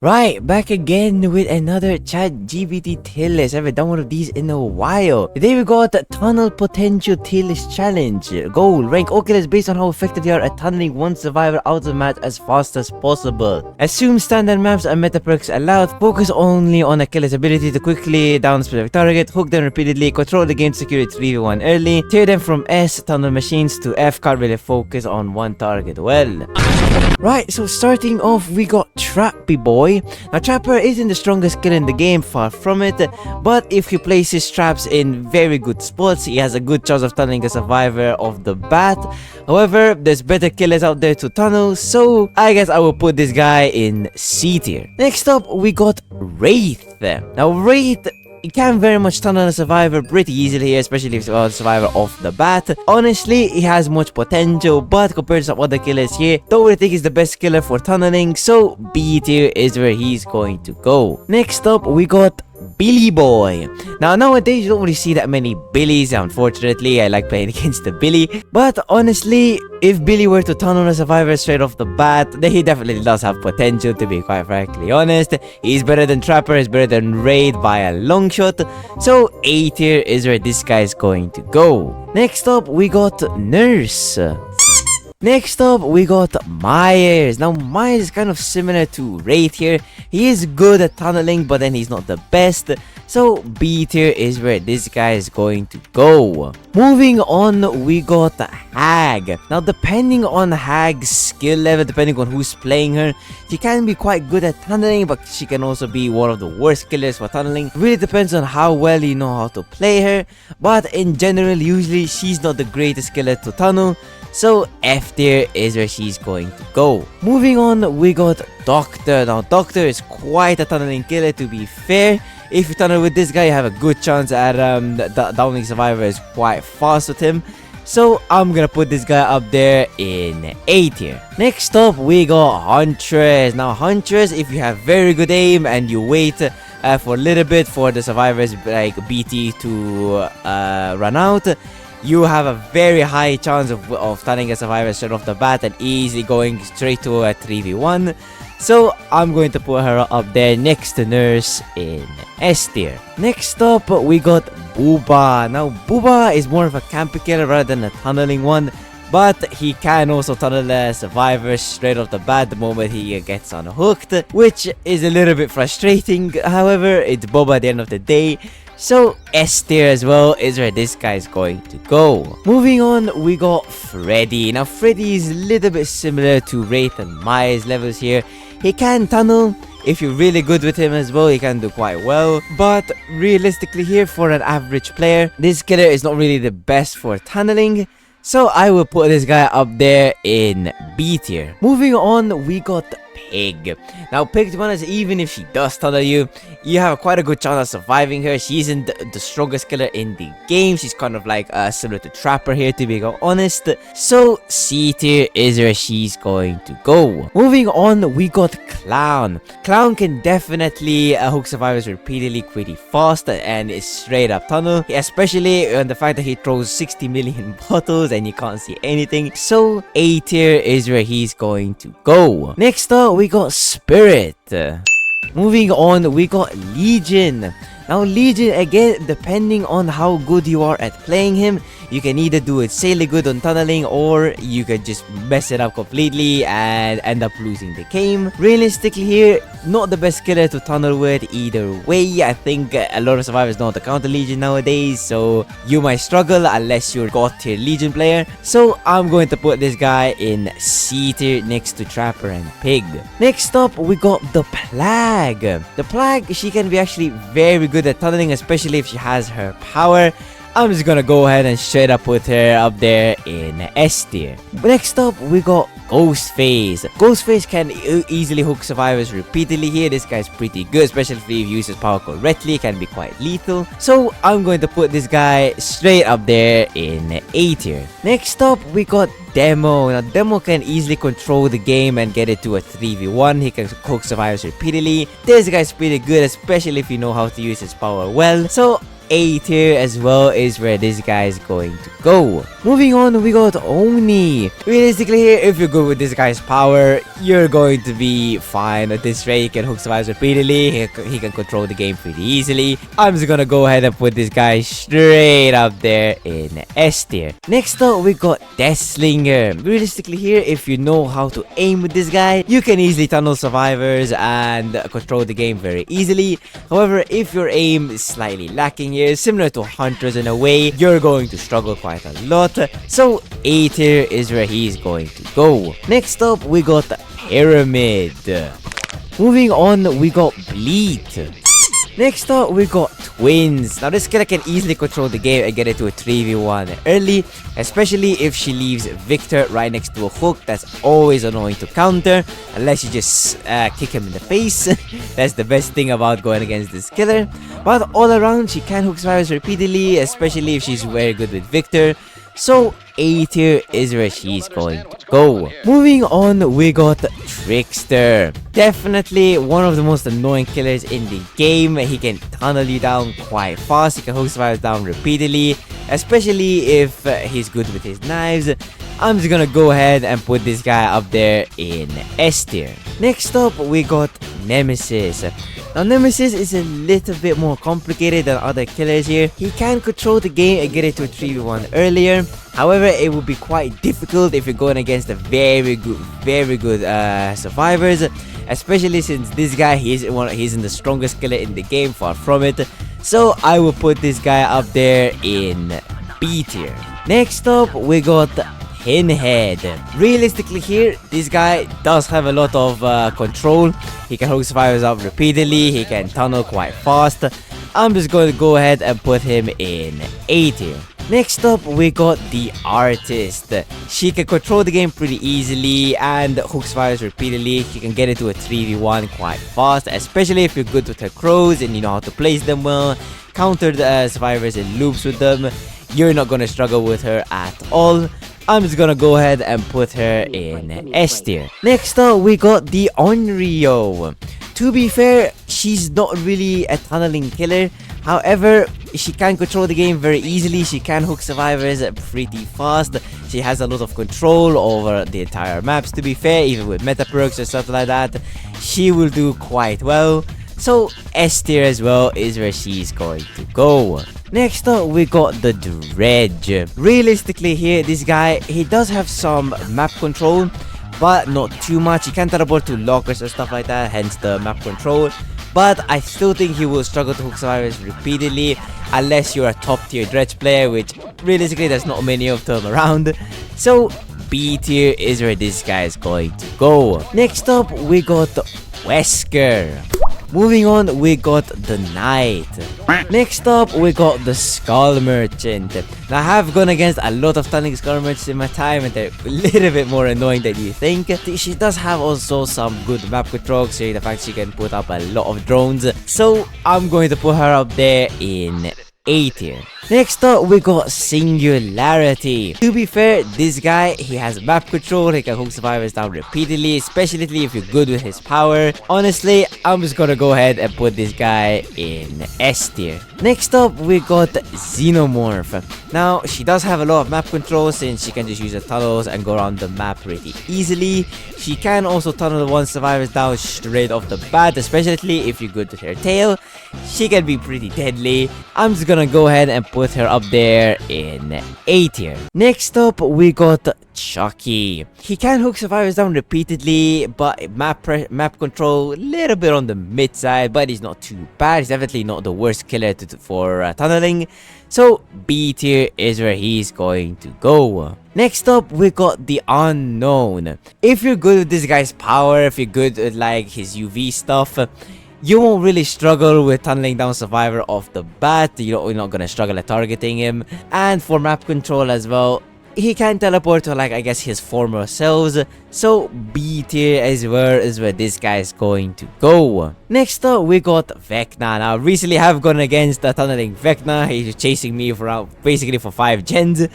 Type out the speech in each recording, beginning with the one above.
Right, back again with another ChatGPT tier list. I haven't done one of these in a while. Today we got Tunnel Potential Tier List Challenge. Goal, rank all killers based on how effective they are at tunneling one survivor out of the map as fast as possible. Assume standard maps and meta perks allowed. Focus only on a killer's ability to quickly down a specific target. Hook them repeatedly. Control the game to secure it 3v1 early. Tear them from S, tunnel machines, to F. Can't really focus on one target well. Right, so starting off, we got Trappy Boy. Now, Trapper isn't the strongest killer in the game, far from it, but if he places traps in very good spots, he has a good chance of tunneling a survivor of the bat. However, there's better killers out there to tunnel, so I guess I will put this guy in C tier. Next up, we got Wraith. Now, Wraith, you can very much tunnel a survivor pretty easily here, especially if it's a survivor off the bat. Honestly, he has much potential, but compared to some other killers here, don't really think he's the best killer for tunneling, so B tier is where he's going to go. Next up, we got Billy Boy. Now, nowadays, you don't really see that many Billies, unfortunately. I like playing against the Billy. But honestly, if Billy were to tunnel a survivor straight off the bat, then he definitely does have potential, to be quite frankly honest. He's better than Trapper, he's better than Wraith by a long shot. So, A tier is where this guy is going to go. Next up, we got Nurse. Next up, we got Myers. Now, Myers is kind of similar to Wraith here. He is good at tunneling, but then he's not the best. So, B tier is where this guy is going to go. Moving on, we got Hag. Now, depending on Hag's skill level, depending on who's playing her, she can be quite good at tunneling, but she can also be one of the worst killers for tunneling. It really depends on how well you know how to play her. But in general, usually, she's not the greatest killer to tunnel. So F tier is where she's going to go. Moving on, we got Doctor. Now, Doctor is quite a tunneling killer, to be fair. If you tunnel with this guy, you have a good chance at downing survivors quite fast with him. So I'm gonna put this guy up there in A tier. Next up, we got Huntress. Now, Huntress, if you have very good aim and you wait for a little bit for the survivors like BT to run out, you have a very high chance of tunneling a survivor straight off the bat and easily going straight to a 3v1. So I'm going to put her up there next to Nurse in S tier. Next up, we got Boua. Now, Boua is more of a campy killer rather than a tunneling one, but he can also tunnel a survivor straight off the bat the moment he gets unhooked, which is a little bit frustrating. However, it's Boua at the end of the day. So S tier as well is where this guy is going to go. Moving on, we got Freddy. Now, Freddy is a little bit similar to Wraith and Myers levels here. He can tunnel. If you're really good with him as well, he can do quite well. But realistically here, for an average player, this killer is not really the best for tunneling. So I will put this guy up there in B tier. Moving on, we got Pig. Now, Pig, to be honest, even if she does tunnel you, you have quite a good chance of surviving her. She isn't the strongest killer in the game. She's kind of like similar to Trapper here, to be honest. So C tier is where she's going to go. Moving on, we got Clown. Clown can definitely hook survivors repeatedly pretty fast and is straight up tunnel, especially on the fact that he throws 60 million bottles and you can't see anything. So A tier is where he's going to go. Next up, we got Spirit. Moving on, we got Legion. Now, Legion, again, depending on how good you are at playing him, you can either do it insanely good on tunneling, or you can just mess it up completely and end up losing the game. Realistically here, not the best killer to tunnel with either way. I think a lot of survivors know how to counter Legion nowadays, so you might struggle unless you're a god tier Legion player. So I'm going to put this guy in C tier next to Trapper and Pig. Next up, we got the Plag. The Plag, she can be actually very good at tunneling, especially if she has her power. I'm just gonna go ahead and straight up put her up there in S tier. Next up, we got Ghostfish. Ghostfish can easily hook survivors repeatedly here. This guy's pretty good, especially if he uses power correctly. Can be quite lethal. So I'm going to put this guy straight up there in A tier. Next up, we got Demo. Now, Demo can easily control the game and get it to a 3v1. He can hook survivors repeatedly. This guy's pretty good, especially if you know how to use his power well. So A tier as well is where this guy is going to go. Moving on, we got Oni. Realistically here, if you're good with this guy's power, you're going to be fine at this rate. He can hook survivors repeatedly, he can control the game pretty easily. I'm just gonna go ahead and put this guy straight up there in S tier. Next up, we got Deslinger. Realistically here, if you know how to aim with this guy, you can easily tunnel survivors and control the game very easily. However, if your aim is slightly lacking here, similar to Huntress in a way, you're going to struggle quite a lot. So A tier is where he's going to go. Next up, we got Pyramid. Moving on, we got Bleed. Next up, we got Twins. Now this killer can easily control the game and get it to a 3v1 early, especially if she leaves Victor right next to a hook. That's always annoying to counter, unless you just kick him in the face. That's the best thing about going against this killer. But all around, she can hook survivors repeatedly, especially if she's very good with Victor. So A tier is where she's going to go. Moving on, we got Trickster. Definitely one of the most annoying killers in the game. He can tunnel you down quite fast. He can hook survivors down repeatedly, especially if he's good with his knives. I'm just gonna go ahead and put this guy up there in S tier. Next up, we got Nemesis. Now Nemesis is a little bit more complicated than other killers here. He can control the game and get it to a 3v1 earlier. However, it will be quite difficult if you're going against a very good survivors, especially since this guy he's in the strongest killer in the game, far from it. So I will put this guy up there in B tier. Next up, we got Hinhead. Realistically here, this guy does have a lot of control. He can hook survivors up repeatedly, he can tunnel quite fast. I'm just going to go ahead and put him in A tier. Next up, we got the Artist. She can control the game pretty easily and hook survivors repeatedly. She can get into a 3v1 quite fast, especially if you're good with her crows and you know how to place them well, counter the survivors in loops with them. You're not going to struggle with her at all. I'm just gonna go ahead and put her in S tier. Next up, we got the Unreo. To be fair, she's not really a tunneling killer. However, she can control the game very easily. She can hook survivors pretty fast. She has a lot of control over the entire maps. To be fair, even with meta perks or stuff like that, she will do quite well. So S tier as well is where she's going to go. Next up, we got the Dredge. Realistically here, this guy, he does have some map control, but not too much. He can teleport to lockers and stuff like that, hence the map control. But I still think he will struggle to hook survivors repeatedly, unless you're a top tier Dredge player, which realistically there's not many of them around. So B tier is where this guy is going to go. Next up, we got Wesker. Moving on, we got the Knight. Next up, we got the Skull Merchant. Now, I have gone against a lot of tunneling Skull Merchants in my time, and they're a little bit more annoying than you think. She does have also some good map control, so the fact she can put up a lot of drones. So, I'm going to put her up there in A tier. Next up, we got Singularity. To be fair, this guy, he has map control, he can hook survivors down repeatedly, especially if you're good with his power. Honestly, I'm just gonna go ahead and put this guy in S tier. Next up, we got Xenomorph. Now, she does have a lot of map control since she can just use her tunnels and go around the map pretty easily. She can also tunnel one survivors down straight off the bat, especially if you're good with her tail. She can be pretty deadly. I'm just gonna go ahead and put her up there in A tier. Next up, we got Chucky. He can hook survivors down repeatedly, but map control a little bit on the mid side, but he's not too bad. He's definitely not the worst killer for tunneling. So B tier is where he's going to go. Next up, we got the Unknown. If you're good with this guy's power, if you're good with like his UV stuff, you won't really struggle with tunneling down survivor off the bat. You're not gonna struggle at targeting him. And for map control as well, he can teleport to like I guess his former selves. So B tier is where this guy is going to go. Next up, we got Vecna. Now recently I have gone against the tunneling Vecna. He's chasing me for basically for 5 gens.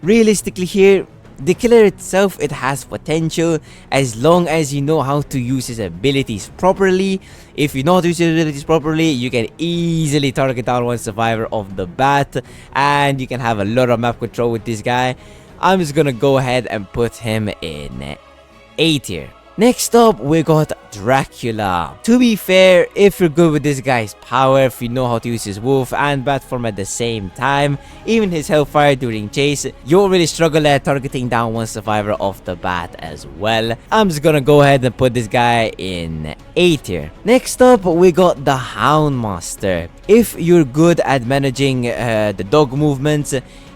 Realistically here, the killer itself, it has potential as long as you know how to use his abilities properly. If you know how to use your abilities properly, you can easily target down one survivor of the bat, and you can have a lot of map control with this guy. I'm just gonna go ahead and put him in A tier. Next up, we got Dracula. To be fair, if you're good with this guy's power, if you know how to use his wolf and bat form at the same time, even his hellfire during chase, you'll really struggle at targeting down one survivor off the bat as well. I'm just gonna go ahead and put this guy in A tier. Next up, we got the Hound Master. If you're good at managing the dog movements,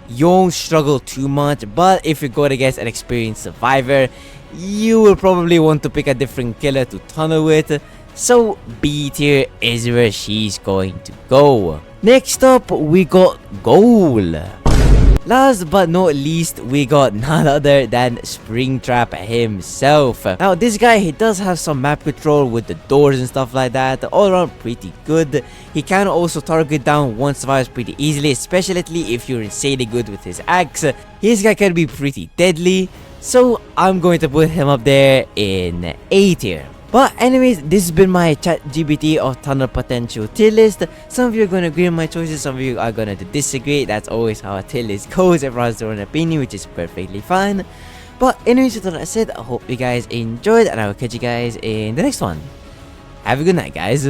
you won't struggle too much, but if you're going against an experienced survivor, you will probably want to pick a different killer to tunnel with, so B tier is where she's going to go. Next up, we got Goal. Last but not least, we got none other than Springtrap himself. Now, this guy, he does have some map control with the doors and stuff like that. All around pretty good. He can also target down one survivor pretty easily, especially if you're insanely good with his axe. His guy can be pretty deadly, so I'm going to put him up there in A tier. But anyways, this has been my ChatGPT of tunnel potential tier list. Some of you are going to agree with my choices, some of you are going to disagree. That's always how a tier list goes. Everyone has their own opinion, which is perfectly fine. But anyways, with all that said, I hope you guys enjoyed, and I will catch you guys in the next one. Have a good night, guys.